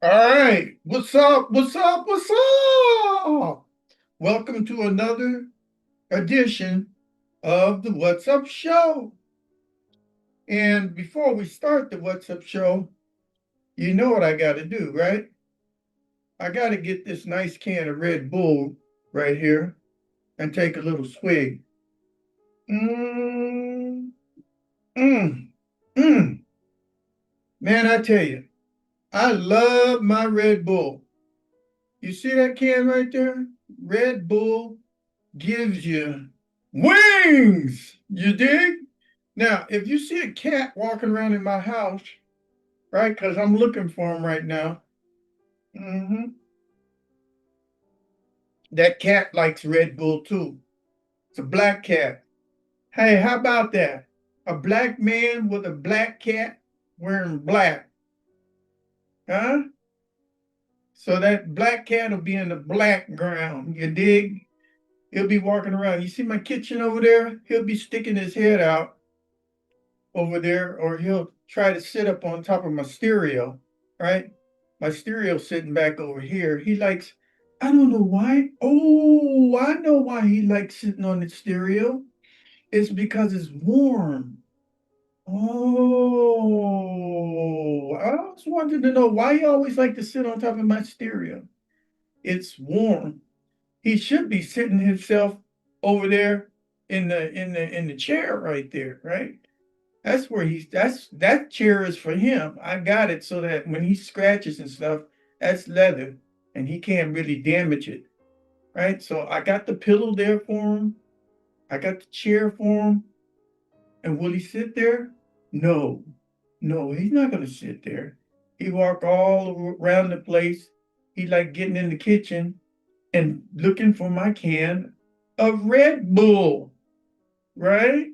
All right. What's up? What's up? What's up? Welcome to another edition of the What's Up Show. And before we start the What's Up Show, you know what I got to do, right? I got to get this nice can of Red Bull right here and take a little swig. Mmm, mmm, mmm. Man, I tell you, I love my Red Bull. You see that can right there? Red Bull gives you wings. You dig? Now, if you see a cat walking around in my house, right? Because I'm looking for him right now. hmm That cat likes Red Bull too. It's a black cat. Hey, how about that? A black man with a black cat wearing black. Huh? So that black cat will be in the black ground. You dig? He'll be walking around. You see my kitchen over there? He'll be sticking his head out over there, or he'll try to sit up on top of my stereo, right? My stereo sitting back over here. He likes, I don't know why. Oh, I know why he likes sitting on the stereo. It's because it's warm. Oh, I always wanted to know why he always like to sit on top of my stereo. It's warm. He should be sitting himself over there in the chair right there, right? That's where that chair is for him. I got it so that when he scratches and stuff, that's leather and he can't really damage it. Right? So I got the pillow there for him. I got the chair for him. And will he sit there? No. No, he's not gonna sit there. He walk all around the place. He like getting in the kitchen and looking for my can of Red Bull, right?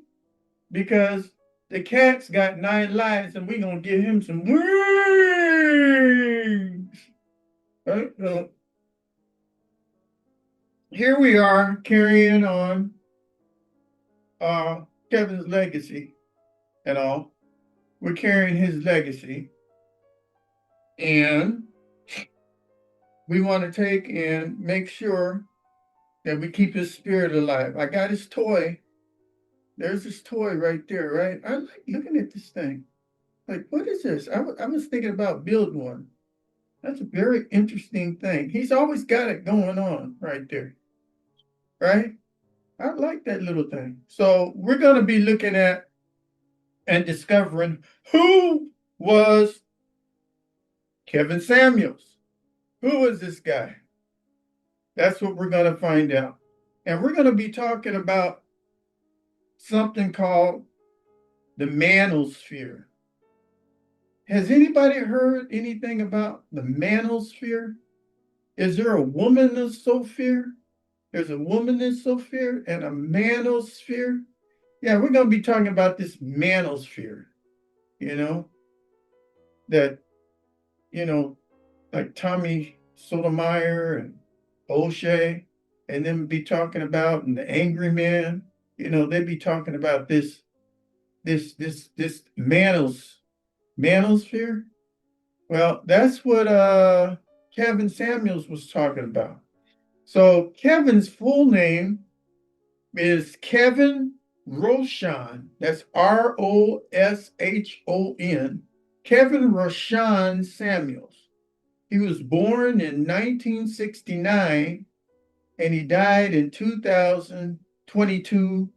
Because the cat's got 9 lives and we're going to give him some wings. Right? So here we are carrying on uh, Kevin's legacy and all. We're carrying his legacy. And we want to take and make sure that we keep his spirit alive. I got his toy. There's his toy right there, right? I like looking at this thing. Like, what is this? I was thinking about building one. That's a very interesting thing. He's always got it going on right there, right? I like that little thing. So we're going to be looking at and discovering who was Kevin Samuels. Who was this guy? That's what we're going to find out. And we're going to be talking about something called the Manosphere. Has anybody heard anything about the Manosphere? Is there a womanosphere? There's a womanosphere and a manosphere. Yeah, we're going to be talking about this manosphere, you know, that, you know, like Tommy Sotomayor and O'Shea, and then be talking about and the Angry Man, they'd be talking about this manosphere. Well, that's what Kevin Samuels was talking about. So Kevin's full name is Kevin Roshon. That's Roshon. Kevin Roshon Samuels. He was born in 1969 and he died in 2022,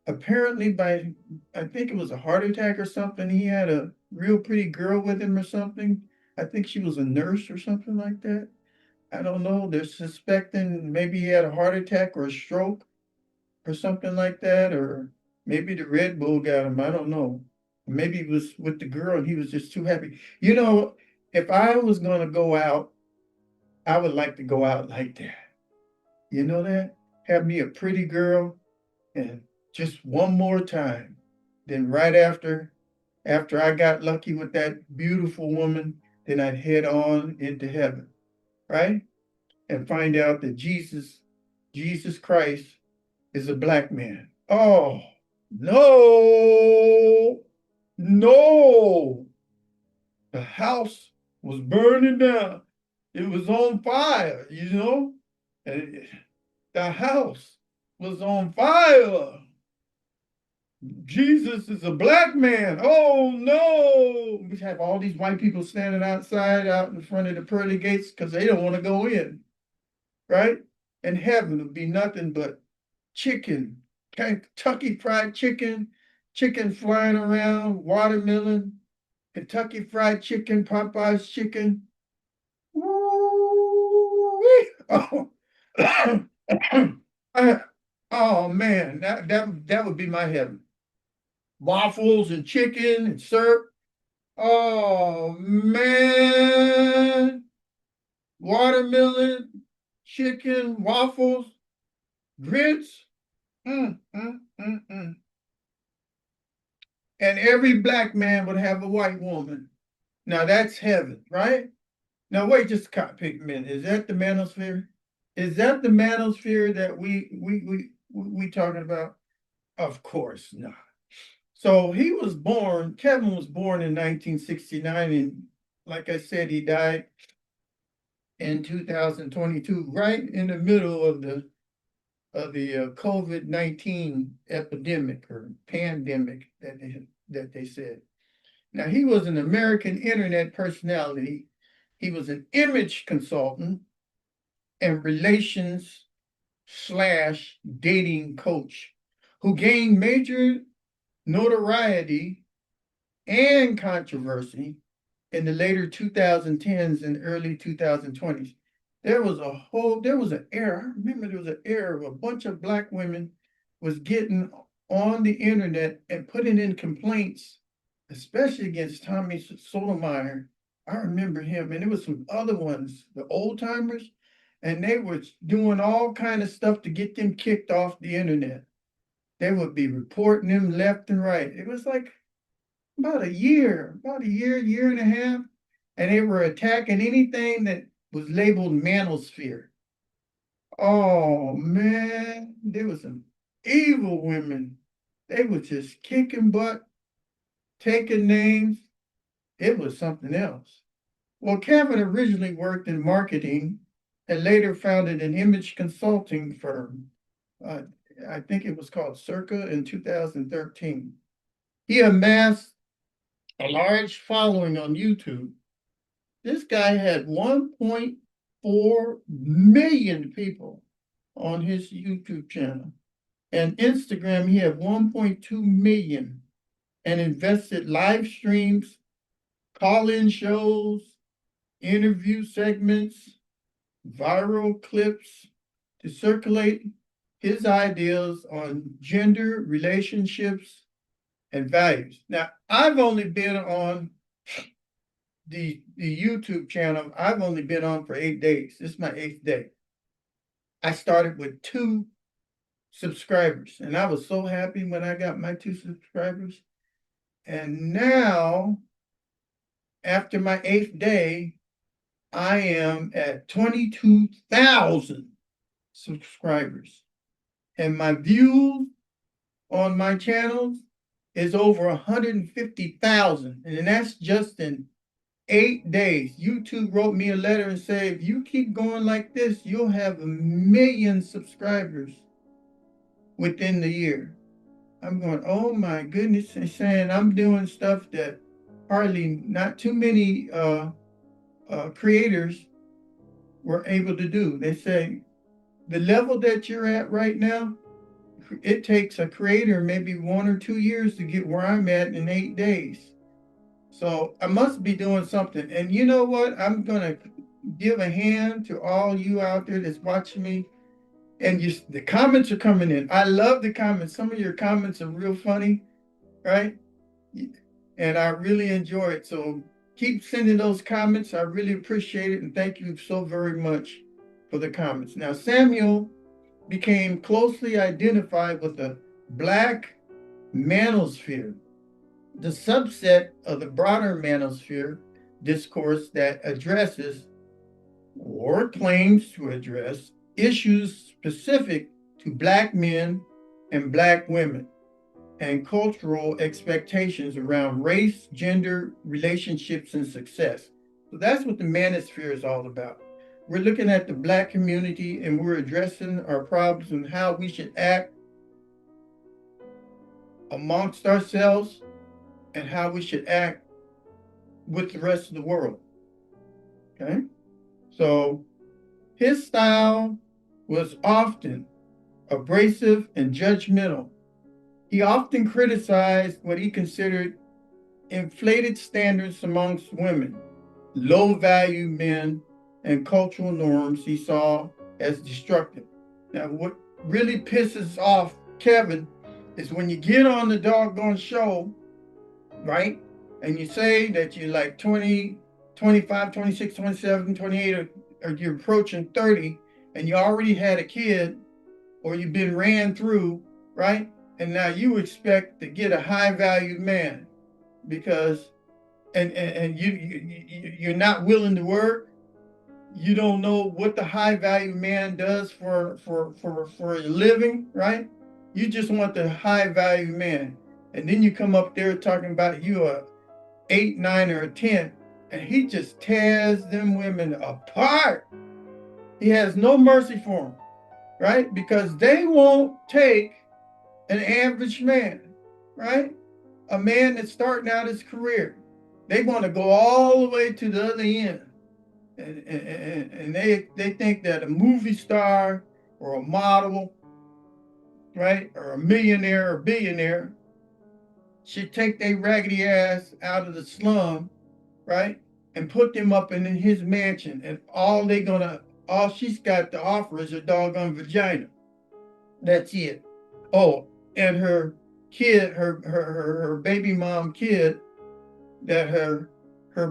apparently by, I think it was a heart attack or something. He had a real pretty girl with him or something. I think she was a nurse or something like that. I don't know. They're suspecting maybe he had a heart attack or a stroke or something like that, or maybe the Red Bull got him. I don't know. Maybe he was with the girl and he was just too happy. If I was going to go out, I would like to go out like that. You know that? Have me a pretty girl and just one more time. Then right after I got lucky with that beautiful woman, then I'd head on into heaven, right? And find out that Jesus Christ is a black man. Oh, no, no. The house was burning down. It was on fire, you know? And the house was on fire. Jesus is a black man. Oh no. We have all these white people standing outside out in front of the pearly gates because they don't want to go in, right? And heaven would be nothing but chicken, Kentucky fried chicken, chicken flying around, watermelon, Kentucky fried chicken, Popeye's chicken. Woo-wee. Oh, oh man, that would be my heaven. Waffles and chicken and syrup. Oh man, watermelon, chicken, waffles, grits. Mm, mm, mm, mm. And every black man would have a white woman. Now that's heaven, right? Now wait just a minute. Is that the manosphere? Is that the manosphere that we talking about? Of course not. So he was born, Kevin was born in 1969, and like I said, he died in 2022, right in the middle of the COVID-19 epidemic or pandemic that they said. Now he was an American internet personality. He was an image consultant and relations slash dating coach who gained major notoriety and controversy in the later 2010s and early 2020s. There was an era. I remember there was an era of a bunch of black women was getting on the internet and putting in complaints, especially against Tommy Sotomayor. I remember him, and there was some other ones, the old timers, and they were doing all kind of stuff to get them kicked off the internet. They would be reporting them left and right. It was like about a year and a half, and they were attacking anything that was labeled manosphere. Oh man, there was some evil women. They were just kicking butt, taking names. It was something else. Well, Kevin originally worked in marketing and later founded an image consulting firm. Uh, I think it was called Circa in 2013. He amassed a large following on YouTube. This guy had 1.4 million people on his YouTube channel. And Instagram, he had 1.2 million and invested live streams, call-in shows, interview segments, viral clips to circulate his ideas on gender, relationships, and values. Now, I've only been on the YouTube channel. I've only been on for 8 days. This is my 8th day. I started with 2 subscribers, and I was so happy when I got my 2 subscribers. And now, after my 8th day, I am at 22,000 subscribers. And my views on my channels is over 150,000. And that's just in 8 days. YouTube wrote me a letter and said, if you keep going like this, you'll have 1 million subscribers within the year. I'm going, oh my goodness, and saying I'm doing stuff that hardly not too many creators were able to do. They say the level that you're at right now, it takes a creator maybe 1 or 2 years to get where I'm at in 8 days. So I must be doing something. And you know what? I'm going to give a hand to all you out there that's watching me. And the comments are coming in. I love the comments. Some of your comments are real funny, right? And I really enjoy it. So keep sending those comments. I really appreciate it. And thank you so very much for the comments. Now, Samuel became closely identified with the Black manosphere, the subset of the broader manosphere discourse that addresses or claims to address issues specific to Black men and Black women and cultural expectations around race, gender, relationships, and success. So that's what the Manosphere is all about. We're looking at the Black community and we're addressing our problems and how we should act amongst ourselves and how we should act with the rest of the world. Okay? So his style was often abrasive and judgmental. He often criticized what he considered inflated standards amongst women, low value men, and cultural norms he saw as destructive. Now, what really pisses off Kevin is when you get on the doggone show, right? And you say that you're like 20, 25, 26, 27, 28, or you're approaching 30, and you already had a kid, or you've been ran through, right? And now you expect to get a high value man because and you're not willing to work. You don't know what the high value man does for a living, right? You just want the high value man, and then you come up there talking about you a 8, 9, or a 10, and he just tears them women apart. He has no mercy for them, right? Because they won't take an average man, right? A man that's starting out his career. They want to go all the way to the other end. And they think that a movie star or a model, right, or a millionaire or billionaire should take their raggedy ass out of the slum, right, and put them up in his mansion. And all she's got to offer is a doggone vagina. That's it. Oh, and her kid, her baby mom kid, that her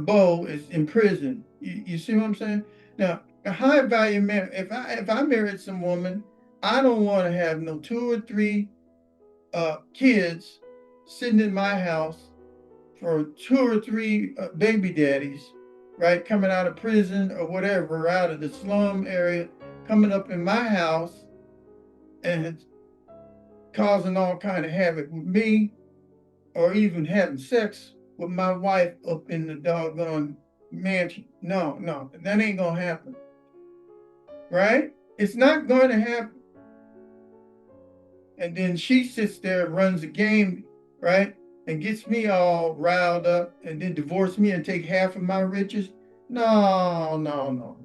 beau is in prison. You see what I'm saying? Now, a high value man. If I married some woman, I don't want to have no 2 or 3 kids sitting in my house for 2 or 3 baby daddies, right? Coming out of prison or whatever, out of the slum area, coming up in my house and causing all kind of havoc with me, or even having sex with my wife up in the doggone mansion. No, that ain't gonna happen. Right? It's not going to happen. And then she sits there and runs a game, right? And gets me all riled up and then divorce me and take half of my riches. No.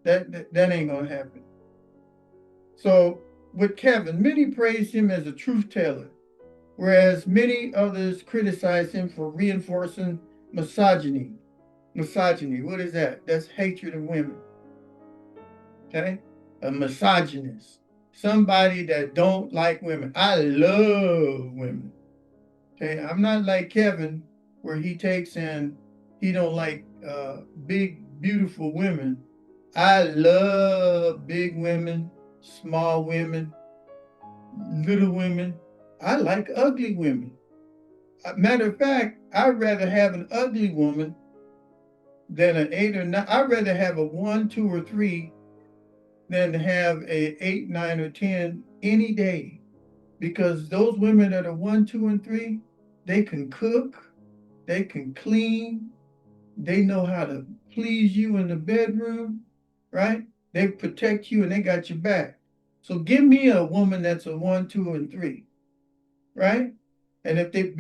That ain't gonna happen. So with Kevin, many praised him as a truth teller, whereas many others criticize him for reinforcing misogyny. Misogyny, what is that? That's hatred of women. Okay? A misogynist. Somebody that don't like women. I love women. Okay? I'm not like Kevin, where he takes and he don't like big, beautiful women. I love big women, small women, little women. I like ugly women. Matter of fact, I'd rather have an ugly woman than an 8 or 9. I'd rather have a 1, 2, or 3 than to have a 8, 9, or 10 any day. Because those women that are 1, 2, and 3, they can cook, they can clean, they know how to please you in the bedroom, right? They protect you and they got your back. So give me a woman that's a 1, 2, and 3, right? And if they're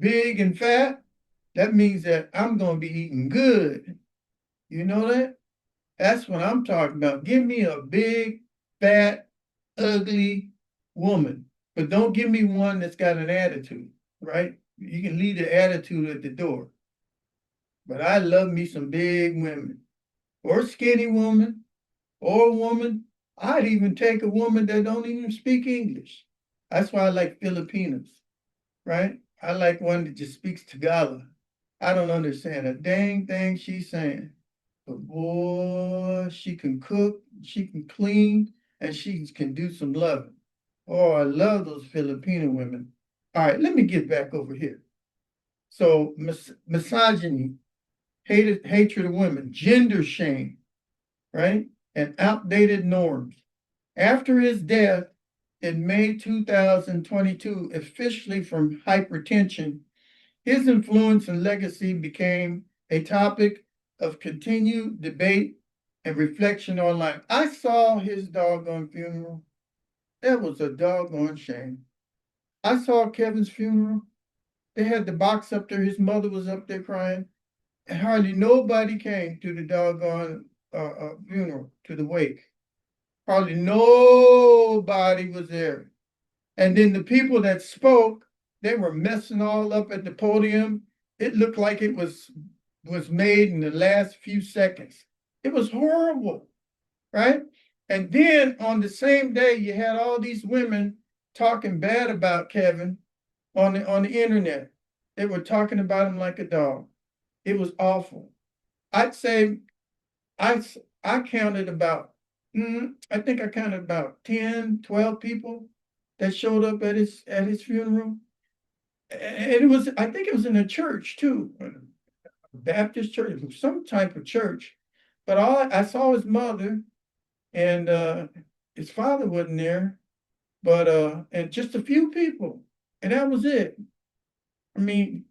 big and fat, that means that I'm going to be eating good. You know that? That's what I'm talking about. Give me a big, fat, ugly woman. But don't give me one that's got an attitude, right? You can leave the attitude at the door. But I love me some big women. Or skinny woman. Or a woman. I'd even take a woman that don't even speak English. That's why I like Filipinos, right? I like one that just speaks Tagalog. I don't understand a dang thing she's saying. But boy, she can cook, she can clean, and she can do some loving. Oh, I love those Filipino women. All right, let me get back over here. So, misogyny, hatred of women, gender shame, right? And outdated norms. After his death in May 2022, officially from hypertension, his influence and legacy became a topic of continued debate and reflection on life. I saw his doggone funeral. That was a doggone shame. I saw Kevin's funeral. They had the box up there. His mother was up there crying, and hardly nobody came to the doggone funeral, to the wake. Hardly nobody was there. And then the people that spoke, they were messing all up at the podium. It looked like it was made in the last few seconds. It was horrible, right? And then on the same day, you had all these women talking bad about Kevin on the internet. They were talking about him like a dog. It was awful. I'd say I counted about I think I counted about 10, 12 people that showed up at his funeral. And it was, I think it was in a church too, a Baptist church, some type of church. But I saw his mother, and his father wasn't there, but and just a few people, and that was it. I mean,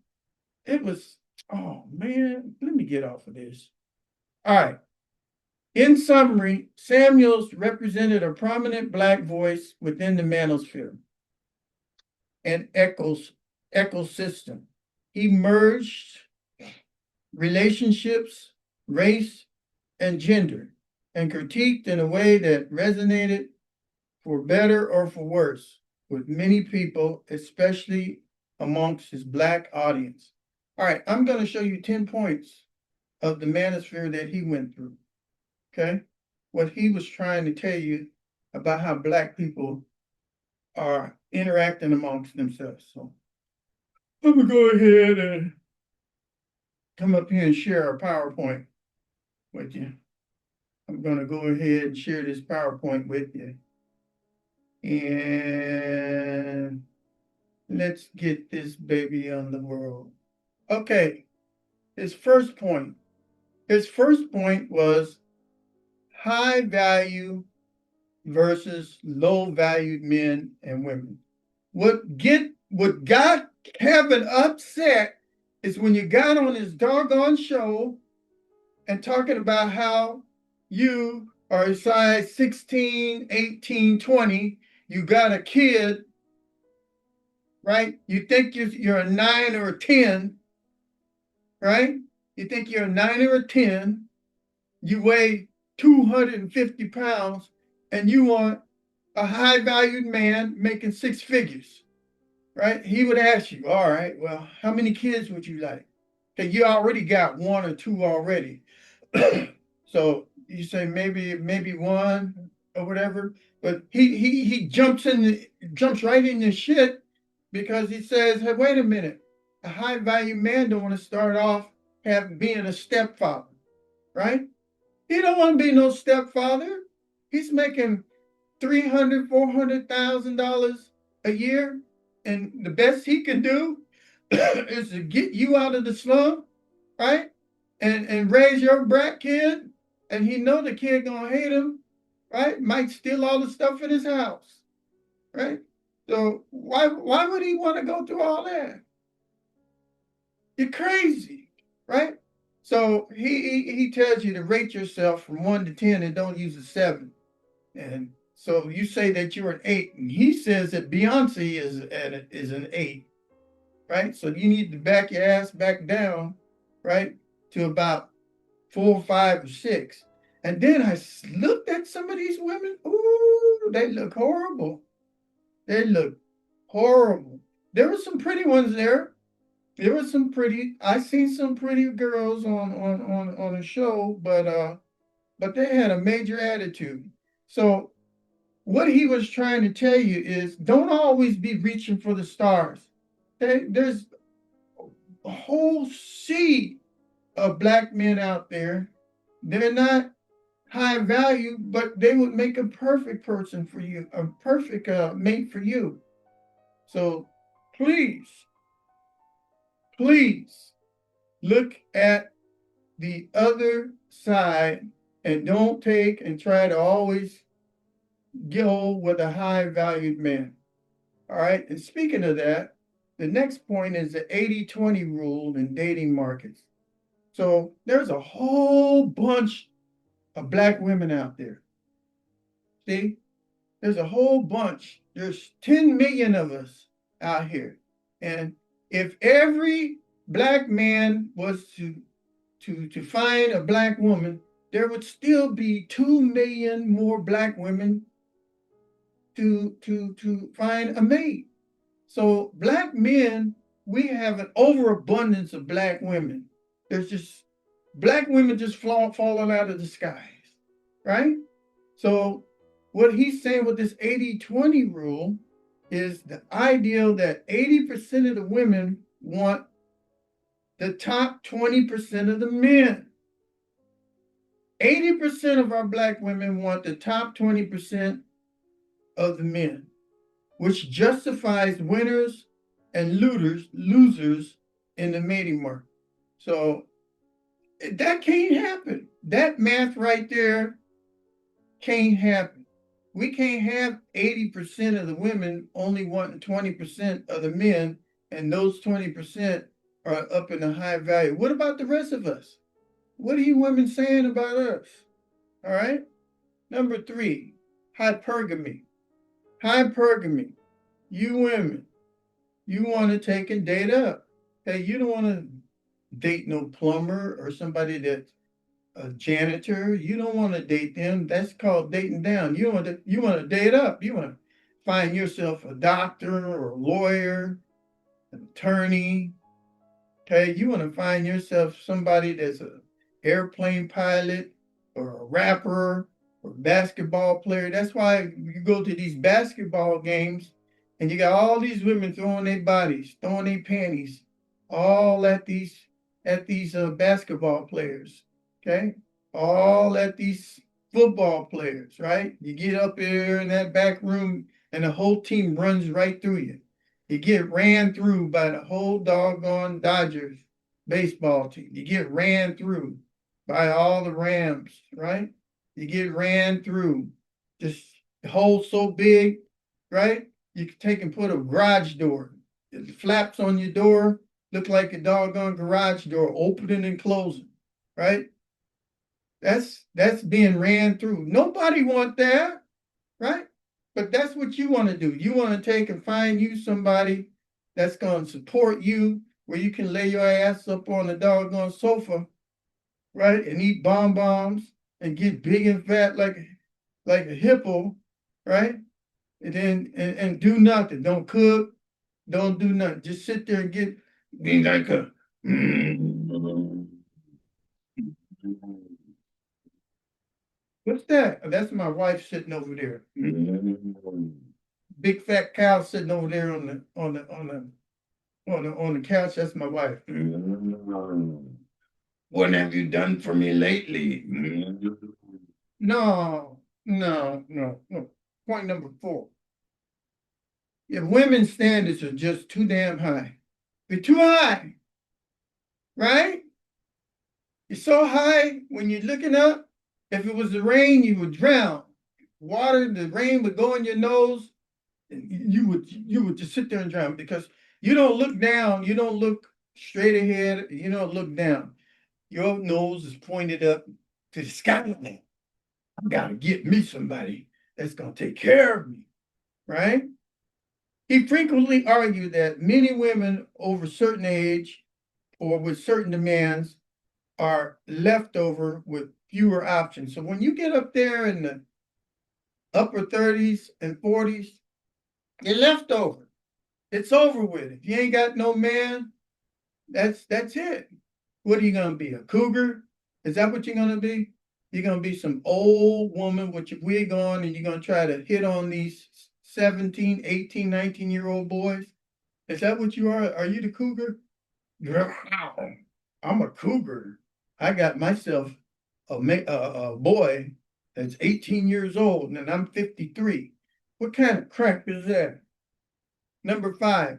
it was, oh man, let me get off of this. All right. In summary, Samuels represented a prominent Black voice within the Manosphere and ecosystem. He merged relationships, race, and gender, and critiqued in a way that resonated, for better or for worse, with many people, especially amongst his Black audience. All right, I'm going to show you 10 points of the manosphere that he went through. Okay? What he was trying to tell you about how Black people are interacting amongst themselves. So I'm going to go ahead and come up here and share a PowerPoint with you. I'm going to go ahead and share this PowerPoint with you. And let's get this baby on the world. Okay, his first point. His first point was high value versus low valued men and women. What got Kevin upset is when you got on his doggone show and talking about how you are a size 16, 18, 20, you got a kid, right? You think you're a 9 or a 10, right? You think you're a 9 or a 10, you weigh 250 pounds, and you want a high valued man making six figures, right? He would ask you, all right, well, how many kids would you like? Okay, you already got one or two already. So you say maybe one or whatever, but he jumps right in the shit because he says, hey, wait a minute, a high value man don't want to start off being a stepfather, right? He don't want to be no stepfather. He's making $300,000-$400,000 a year, and the best he can do is to get you out of the slum, right? And raise your brat kid, and he know the kid gonna hate him, right? Might steal all the stuff in his house, right? So why would he want to go through all that? You're crazy, right? So he tells you to rate yourself from 1 to 10 and don't use a 7. And so you say that you're an 8, and he says that Beyonce is an 8, right? So you need to back your ass back down, right, to about 4, 5, or 6. And then I looked at some of these women. Ooh, they look horrible. They look horrible. There were some pretty ones there. There were some pretty. I seen some pretty girls on a show, but they had a major attitude. So what he was trying to tell you is don't always be reaching for the stars. There's a whole sea of Black men out there. They're not high value, but they would make a perfect person for you, a perfect mate for you. So please look at the other side and don't take and try to always go with a high valued man. All right. And speaking of that, the next point is the 80-20 rule in dating markets. So there's a whole bunch of black women out there. See, there's a whole bunch. There's 10 million of us out here. And if every black man was to find a black woman, there would still be 2 million more black women to find a mate. So black men, we have an overabundance of black women. There's just black women just falling out of the skies, right? So what he's saying with this 80-20 rule is the ideal that 80% of the women want the top 20% of the men. 80% of our black women want the top 20% of the men, which justifies winners and losers in the mating market. So that can't happen. That math right there can't happen. We can't have 80% of the women only wanting 20% of the men, and those 20% are up in a high value. What about the rest of us? What are you women saying about us? All right. Number 3, hypergamy. Hypergamy. You women, you want to take and date up. Hey, you don't want to date no plumber or somebody that's a janitor. You don't want to date them. That's called dating down. You want to date up. You want to find yourself a doctor or a lawyer, an attorney. Okay, you want to find yourself somebody that's an airplane pilot or a rapper or basketball player. That's why you go to these basketball games and you got all these women throwing their bodies, throwing their panties, all at these basketball players. Okay, all at these football players. Right? You get up there in that back room and the whole team runs right through you. You get ran through by the whole doggone Dodgers baseball team. You get ran through by all the Rams, right? You get ran through. Just the hole so big, right? You can take and put a garage door. The flaps on your door look like a doggone garage door, opening and closing, right? That's being ran through. Nobody want that, right? But that's what you want to do. You want to take and find you somebody that's going to support you, where you can lay your ass up on the doggone sofa, right, and eat bonbons and get big and fat like a hippo, right? And then and do nothing. Don't cook. Don't do nothing. Just sit there and be like a. What's that? That's my wife sitting over there. Big fat cow sitting over there on the couch. That's my wife. What have you done for me lately? No, no, no, no. Point number 4. If women's standards are just too damn high, they're too high, right? It's so high when you're looking up. If it was the rain, you would drown. Water, the rain would go in your nose. You would just sit there and drown because you don't look down. You don't look straight ahead. You don't look down. Your nose is pointed up to the sky. I gotta get me somebody that's gonna take care of me, right? He frequently argued that many women over a certain age or with certain demands are left over with fewer options. So when you get up there in the upper 30s and 40s, you're left over. It's over with. If you ain't got no man, that's it. What are you gonna be? A cougar? Is that what you're gonna be? You're gonna be some old woman with your wig on and you're gonna try to hit on these 17, 18, 19-year-old boys? Is that what you are? Are you the cougar? I'm a cougar. I got myself a boy that's 18 years old and I'm 53. What kind of crap is that? Number 5,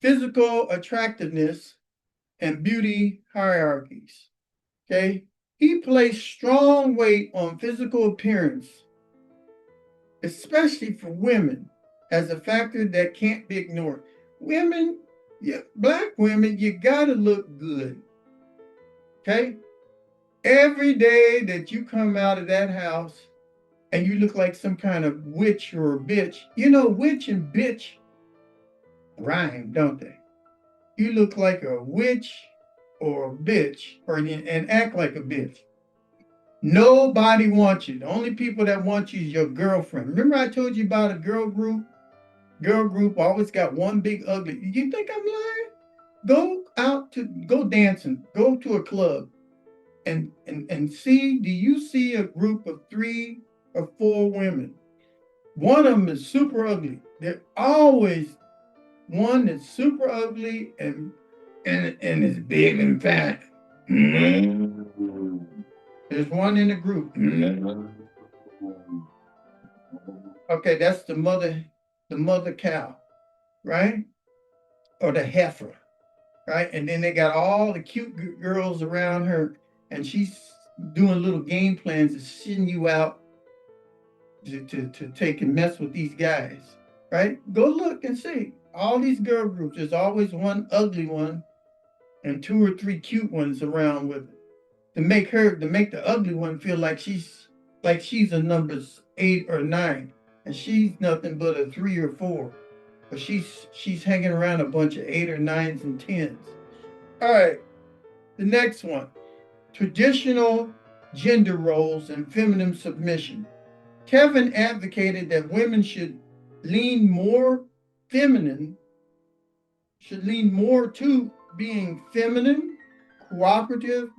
physical attractiveness and beauty hierarchies. Okay? He placed strong weight on physical appearance, especially for women, as a factor that can't be ignored. Women, black women, you gotta look good. Okay? Every day that you come out of that house and you look like some kind of witch or a bitch, you know, witch and bitch rhyme, don't they? You look like a witch or a bitch and act like a bitch. Nobody wants you. The only people that want you is your girlfriend. Remember I told you about a girl group? Girl group always got one big ugly. You think I'm lying? Go dancing, go to a club and see, do you see a group of 3 or 4 women? One of them is super ugly. They're always one that's super ugly and is big and fat. There's one in the group. Okay, that's the mother cow, right? Or the heifer, right? And then they got all the cute girls around her, and she's doing little game plans to send you out to take and mess with these guys, right? Go look and see. All these girl groups, there's always one ugly one and 2 or 3 cute ones around with it to make the ugly one feel like she's a number 8 or 9, and she's nothing but a 3 or 4. But she's hanging around a bunch of 8 or 9s and 10s. All right, the next one: traditional gender roles and feminine submission. Kevin advocated that women lean more feminine, should lean more to being feminine, cooperative,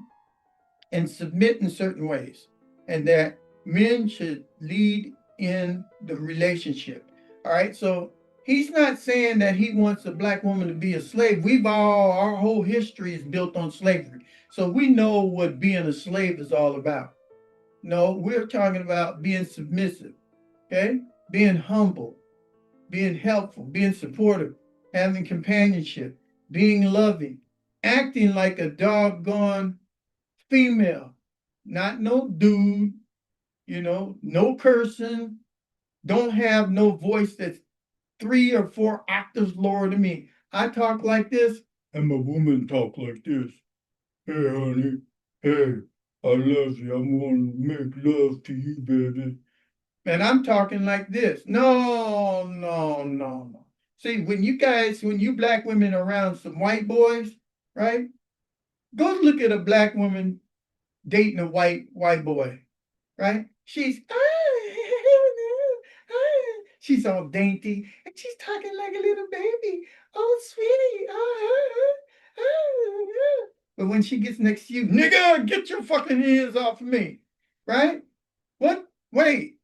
and submit in certain ways, and that men should lead in the relationship. All right, so he's not saying that he wants a black woman to be a slave. Our whole history is built on slavery. So we know what being a slave is all about. No, we're talking about being submissive, okay? Being humble, being helpful, being supportive, having companionship, being loving, acting like a doggone female, not no dude, no cursing, don't have no voice that's 3 or 4 octaves lower than me. I talk like this, and my woman talk like this. Hey, honey, hey, I love you. I'm gonna make love to you, baby. And I'm talking like this. No, no, no, no. See, when you black women are around some white boys, right? Go look at a black woman dating a white boy, right? She's all dainty and she's talking like a little baby. Oh, sweetie. But when she gets next to you, nigga, get your fucking hands off of me, right? What? Wait,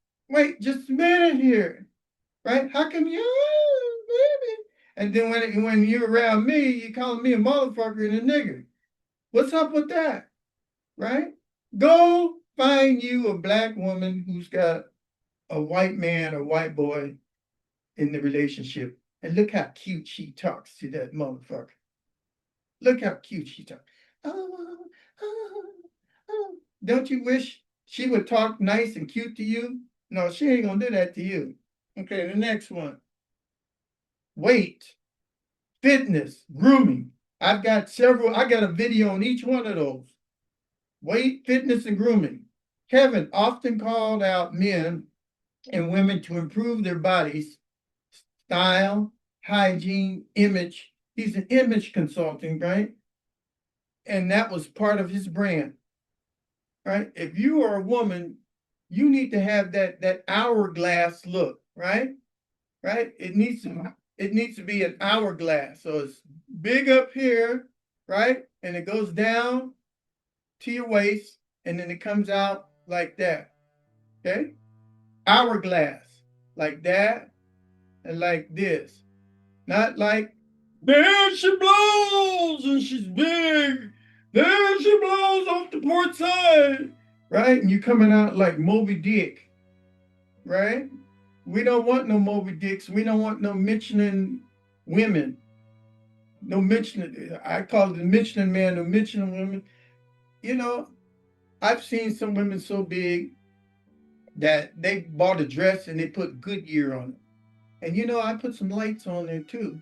just a minute here, right? How come you, baby? And then when you're around me, you calling me a motherfucker and a nigger. What's up with that, right? Go find you a black woman who's got a white man or white boy in the relationship, and look how cute she talks to that motherfucker. Look how cute she talks. Oh, oh, oh. Don't you wish she would talk nice and cute to you? No, she ain't gonna do that to you. Okay, the next one: weight, fitness, grooming. I got a video on each one of those. Weight, fitness, and grooming. Kevin often called out men and women to improve their bodies, style, hygiene, image. He's an image consultant, right? And that was part of his brand, right? If you are a woman, you need to have that hourglass look, right? Right? It needs to be an hourglass. So it's big up here, right? And it goes down to your waist, and then it comes out like that. Okay? Hourglass. Like that and like this. Not like, there she blows and she's big. There she blows off the port side. Right? And you coming out like Moby Dick. Right? We don't want no Moby Dicks. We don't want no Michelin women. No Michelin. I call it the Michelin man, no Michelin women. You know, I've seen some women so big that they bought a dress and they put Goodyear on it. And I put some lights on there too.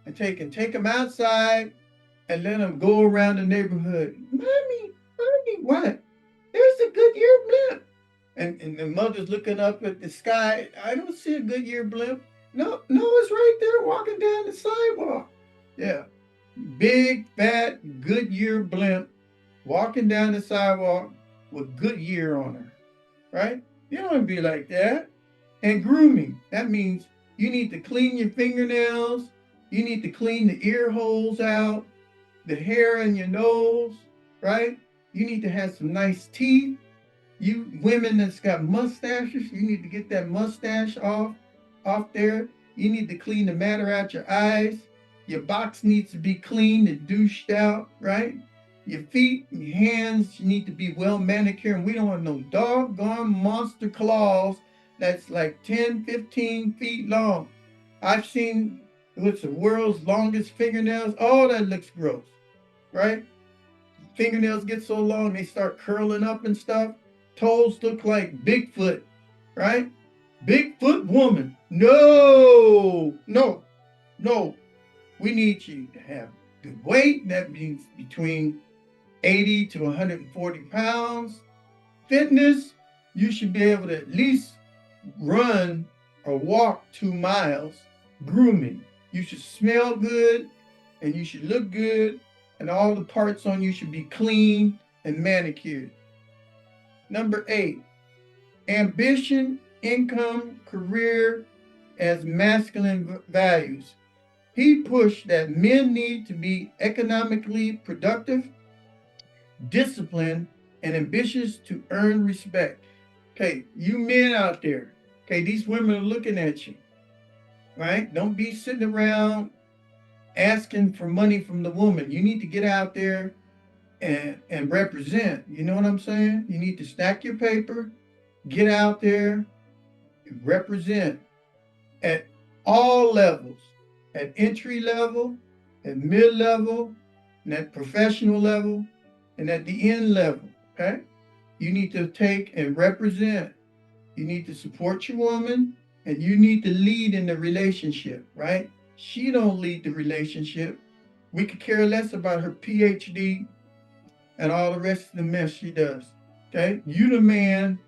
And take them outside and let them go around the neighborhood. Mommy, What? There's a Goodyear blimp. And the mother's looking up at the sky. I don't see a Goodyear blimp. No, no, it's right there walking down the sidewalk. Yeah. Big, fat Goodyear blimp walking down the sidewalk with Goodyear on her, right? You don't be like that. And grooming, that means you need to clean your fingernails, you need to clean the ear holes out, the hair in your nose, right? You need to have some nice teeth. You women that's got mustaches, you need to get that mustache off there. You need to clean the matter out your eyes. Your box needs to be cleaned and douched out, right? Your feet and your hands need to be well manicured. And we don't want no doggone monster claws that's like 10, 15 feet long. I've seen what's the world's longest fingernails. Oh, that looks gross, right? Fingernails get so long they start curling up and stuff. Toes look like Bigfoot, right? Bigfoot woman. No, no, no. We need you to have good weight. That means between 80 to 140 pounds. Fitness, you should be able to at least run or walk 2 miles. Grooming, you should smell good and you should look good, and all the parts on you should be clean and manicured. Number 8, ambition, income, career as masculine values. He pushed that men need to be economically productive, disciplined, and ambitious to earn respect. Okay, you men out there, okay, these women are looking at you, right? Don't be sitting around asking for money from the woman. You need to get out there and represent. You know what I'm saying? You need to stack your paper, get out there, and represent at all levels, at entry level, at mid level, and at professional level, and at the end level. Okay? You need to take and represent. You need to support your woman, and you need to lead in the relationship, right? She don't lead the relationship. We could care less about her PhD and all the rest of the mess she does. Okay? You the man,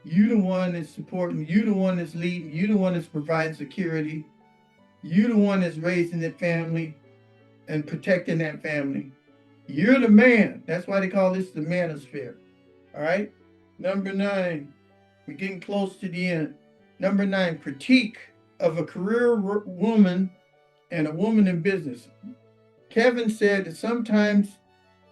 you the one that's supporting, you the one that's leading, you the one that's providing security, you the one that's raising the family and protecting that family. You're the man. That's why they call this the manosphere. All right? Number 9. We're getting close to the end. Number 9, critique of a career woman and a woman in business. Kevin said that sometimes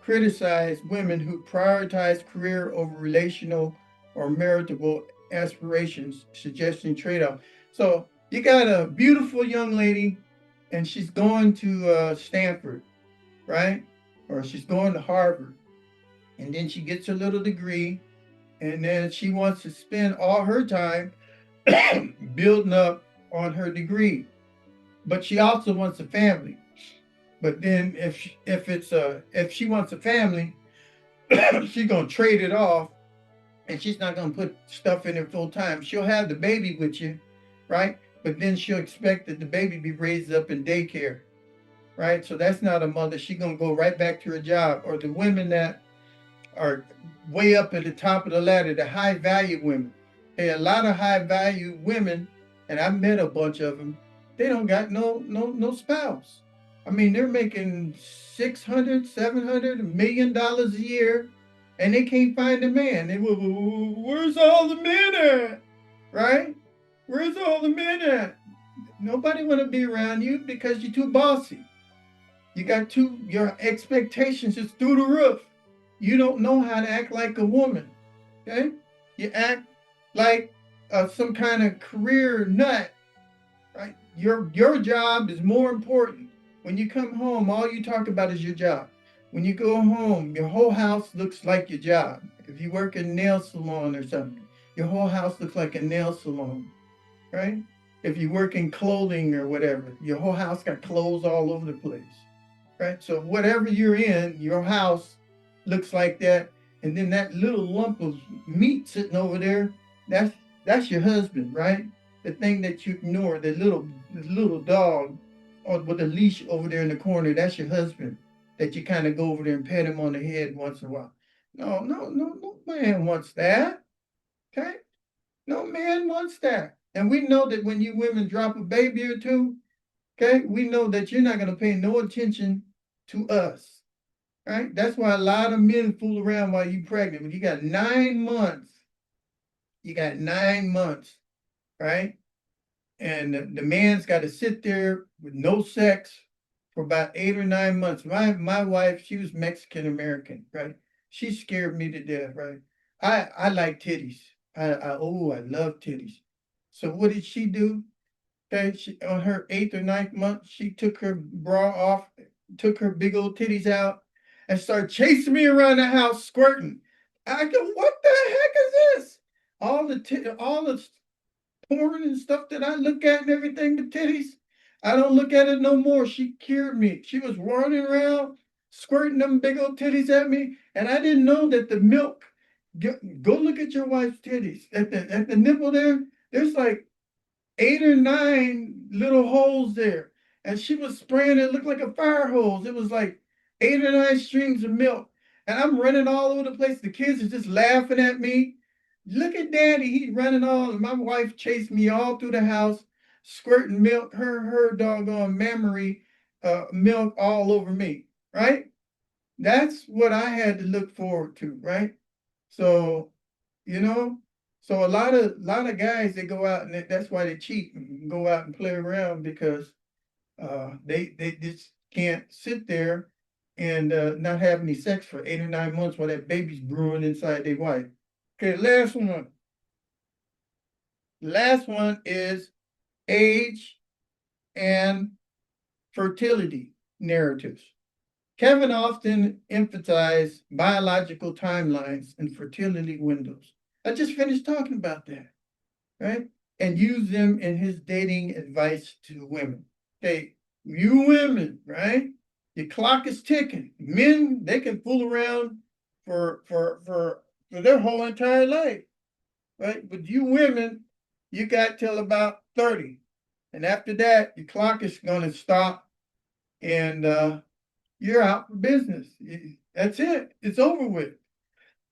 criticize women who prioritize career over relational or marital aspirations, suggesting trade-off. So you got a beautiful young lady and she's going to Stanford, right? Or she's going to Harvard. And then she gets her little degree, and then she wants to spend all her time building up on her degree. But she also wants a family. But then if she wants a family, she's gonna trade it off, and she's not gonna put stuff in it full time. She'll have the baby with you, right? But then she'll expect that the baby be raised up in daycare, right? So that's not a mother. She's gonna go right back to her job. Or the women that are way up at the top of the ladder, the high value women. Hey, a lot of high value women, and I've met a bunch of them, they don't got no spouse. I mean, they're making $600, $700, $1 million a year, and they can't find a man. They, where's all the men at? Right? Where's all the men at? Nobody want to be around you because you're too bossy. Your expectations is through the roof. You don't know how to act like a woman. Okay? You act like some kind of career nut. Right? Your job is more important. When you come home, all you talk about is your job. When you go home, your whole house looks like your job. If you work in a nail salon or something, your whole house looks like a nail salon, right? If you work in clothing or whatever, your whole house got clothes all over the place, right? So whatever you're in, your house looks like that. And then that little lump of meat sitting over there, that's your husband, right? The thing that you ignore, the little dog or with a leash over there in the corner, that's your husband that you kind of go over there and pet him on the head once in a while. No man wants that. Okay? No man wants that. And we know that when you women drop a baby or two, okay, we know that you're not going to pay no attention to us. Right? That's why a lot of men fool around while you're pregnant. When you got 9 months, you got 9 months, right? And the man's got to sit there with no sex for about 8 or 9 months. My wife, she was Mexican American, right? She scared me to death, right? I like titties. I love titties. So what did she do? Okay, on her 8th or 9th month, she took her bra off, took her big old titties out, and started chasing me around the house, squirting. I go, what the heck is this? All the porn and stuff that I look at and everything, the titties. I don't look at it no more. She cured me. She was running around, squirting them big old titties at me, and I didn't know that the milk. Go look at your wife's titties at the nipple there. There's like 8 or 9 little holes there, and she was spraying it. Looked like a fire hose. It was like 8 or 9 streams of milk, and I'm running all over the place. The kids are just laughing at me. Look at Daddy, he's running all. And my wife chased me all through the house, squirting milk, her doggone mammary milk all over me. Right? That's what I had to look forward to. Right? So you know, so a lot of guys, they go out, and that's why they cheat and go out and play around, because they just can't sit there and not have any sex for 8 or 9 months while that baby's brewing inside their wife. Okay, last one. Last one is age and fertility narratives. Kevin often emphasized biological timelines and fertility windows. I just finished talking about that, right? And use them in his dating advice to women. Okay, you women, right? Your clock is ticking. Men, they can fool around for their whole entire life, right? But you women, you got till about 30. And after that, your clock is gonna stop, and you're out for business. That's it. It's over with.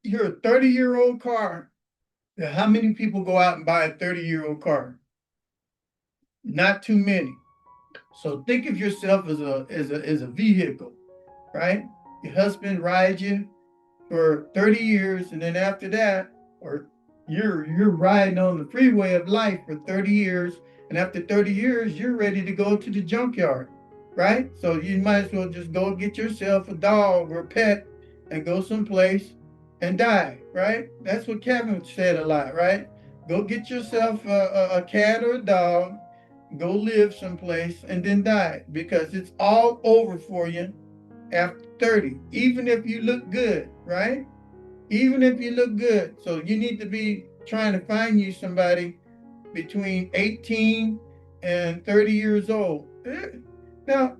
You're a 30-year-old car. How many people go out and buy a 30-year-old car? Not too many. So think of yourself as a vehicle, right? Your husband rides you for 30 years, and then after that, or you're riding on the freeway of life for 30 years, and after 30 years, you're ready to go to the junkyard, right? So you might as well just go get yourself a dog or a pet and go someplace and die, right? That's what Kevin said a lot, right? Go get yourself a cat or a dog, go live someplace, and then die, because it's all over for you after 30, even if you look good, right? Even if you look good. So you need to be trying to find you somebody between 18 and 30 years old. Now,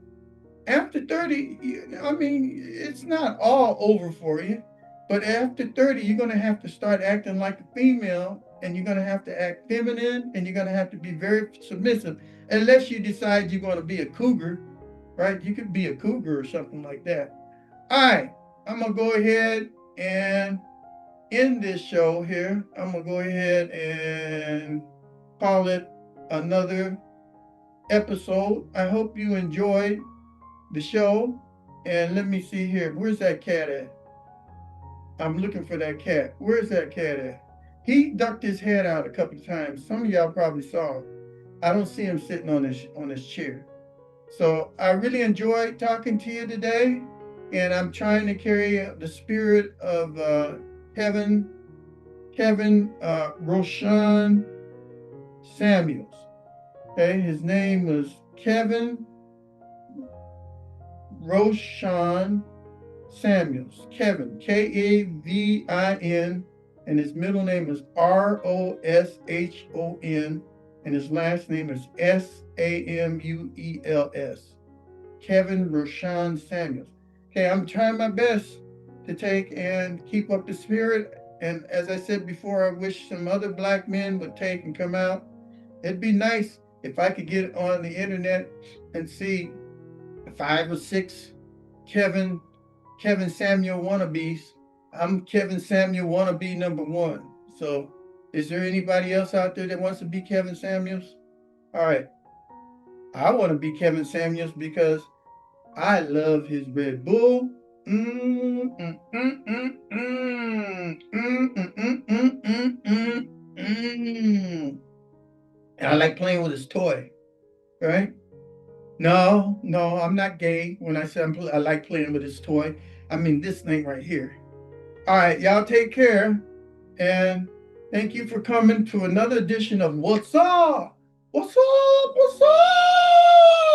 after 30, I mean, it's not all over for you, but after 30, you're going to have to start acting like a female, and you're going to have to act feminine, and you're going to have to be very submissive, unless you decide you're going to be a cougar, right? You could be a cougar or something like that. All right, I'm going to go ahead and end this show here. I'm going to go ahead and call it another episode. I hope you enjoyed the show. And let me see here. Where's that cat at? I'm looking for that cat. Where's that cat at? He ducked his head out a couple of times. Some of y'all probably saw him. I don't see him sitting on this chair. So I really enjoyed talking to you today, and I'm trying to carry the spirit of Kevin Roshan Samuels. Okay, his name was Kevin Roshan Samuels. Kevin, Kavin, and his middle name is Roshon, and his last name is Samuels. Kevin Roshan Samuels. Okay, I'm trying my best to take and keep up the spirit. And as I said before, I wish some other black men would take and come out. It'd be nice if I could get on the internet and see 5 or 6 Kevin Samuel wannabes I'm Kevin Samuel, wannabe number one. So, is there anybody else out there that wants to be Kevin Samuels? All right, I want to be Kevin Samuels because I love his Red Bull. Mm, mm, mm, mm, mm, mm, mm, mm, mm, mm, mm, mm. And I like playing with his toy, right? No, no, I'm not gay when I say I like playing with his toy. I mean this thing right here. All right, y'all take care. And thank you for coming to another edition of What's Up? What's Up? What's Up?